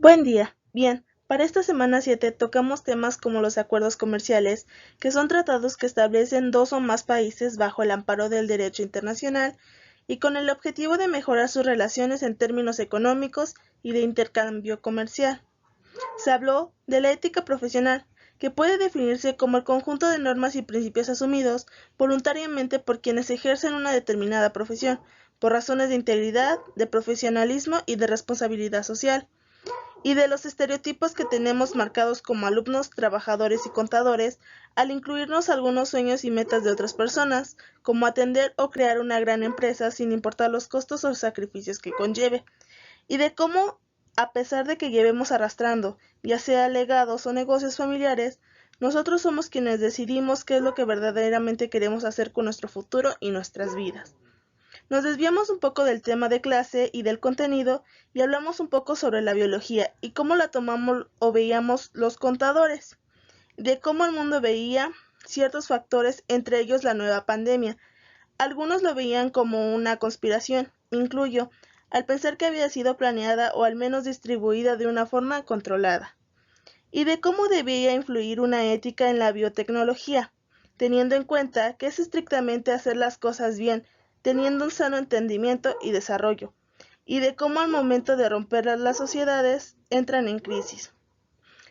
Buen día. Bien, para esta semana 7 tocamos temas como los acuerdos comerciales, que son tratados que establecen dos o más países bajo el amparo del derecho internacional y con el objetivo de mejorar sus relaciones en términos económicos y de intercambio comercial. Se habló de la ética profesional, que puede definirse como el conjunto de normas y principios asumidos voluntariamente por quienes ejercen una determinada profesión, por razones de integridad, de profesionalismo y de responsabilidad social y de los estereotipos que tenemos marcados como alumnos, trabajadores y contadores, al incluirnos algunos sueños y metas de otras personas, como atender o crear una gran empresa sin importar los costos o sacrificios que conlleve, y de cómo, a pesar de que llevemos arrastrando, ya sea legados o negocios familiares, nosotros somos quienes decidimos qué es lo que verdaderamente queremos hacer con nuestro futuro y nuestras vidas. Nos desviamos un poco del tema de clase y del contenido y hablamos un poco sobre la biología y cómo la tomamos o veíamos los contadores, de cómo el mundo veía ciertos factores, entre ellos la nueva pandemia. Algunos lo veían como una conspiración, incluyo, al pensar que había sido planeada o al menos distribuida de una forma controlada, y de cómo debía influir una ética en la biotecnología, teniendo en cuenta que es estrictamente hacer las cosas bien, teniendo un sano entendimiento y desarrollo, y de cómo al momento de romperlas las sociedades entran en crisis.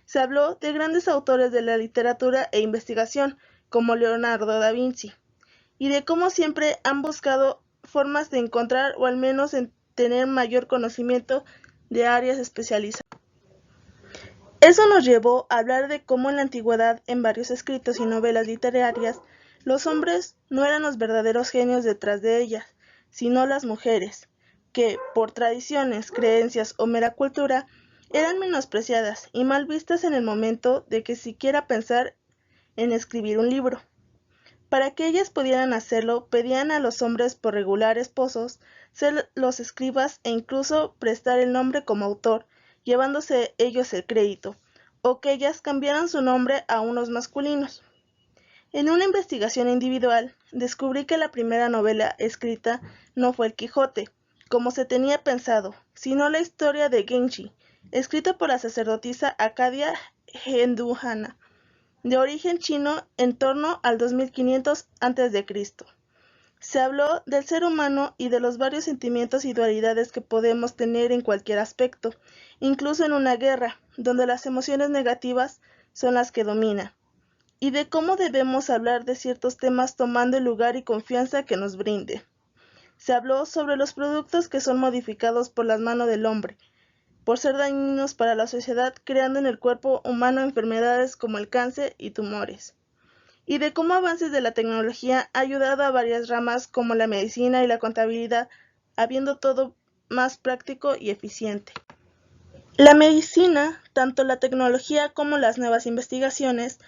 Se habló de grandes autores de la literatura e investigación, como Leonardo da Vinci, y de cómo siempre han buscado formas de encontrar o al menos en tener mayor conocimiento de áreas especializadas. Eso nos llevó a hablar de cómo en la antigüedad, en varios escritos y novelas literarias, los hombres no eran los verdaderos genios detrás de ellas, sino las mujeres, que, por tradiciones, creencias o mera cultura, eran menospreciadas y mal vistas en el momento de que siquiera pensar en escribir un libro. Para que ellas pudieran hacerlo, pedían a los hombres por regular esposos ser los escribas e incluso prestar el nombre como autor, llevándose ellos el crédito, o que ellas cambiaran su nombre a unos masculinos. En una investigación individual, descubrí que la primera novela escrita no fue El Quijote, como se tenía pensado, sino la historia de Genji, escrita por la sacerdotisa Acadia Gendujana, de origen chino en torno al 2500 a.C. Se habló del ser humano y de los varios sentimientos y dualidades que podemos tener en cualquier aspecto, incluso en una guerra, donde las emociones negativas son las que dominan, y de cómo debemos hablar de ciertos temas tomando el lugar y confianza que nos brinde. Se habló sobre los productos que son modificados por las manos del hombre, por ser dañinos para la sociedad, creando en el cuerpo humano enfermedades como el cáncer y tumores, y de cómo avances de la tecnología ha ayudado a varias ramas como la medicina y la contabilidad, habiendo todo más práctico y eficiente. La medicina, tanto la tecnología como las nuevas investigaciones,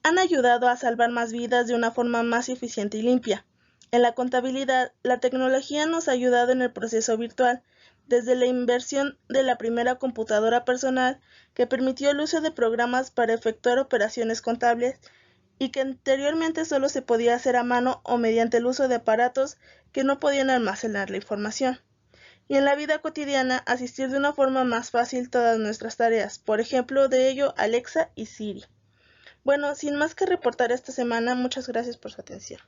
han ayudado a salvar más vidas de una forma más eficiente y limpia. En la contabilidad, la tecnología nos ha ayudado en el proceso virtual, desde la inversión de la primera computadora personal que permitió el uso de programas para efectuar operaciones contables y que anteriormente solo se podía hacer a mano o mediante el uso de aparatos que no podían almacenar la información. Y en la vida cotidiana asistir de una forma más fácil todas nuestras tareas, por ejemplo de ello Alexa y Siri. Bueno, sin más que reportar esta semana, muchas gracias por su atención.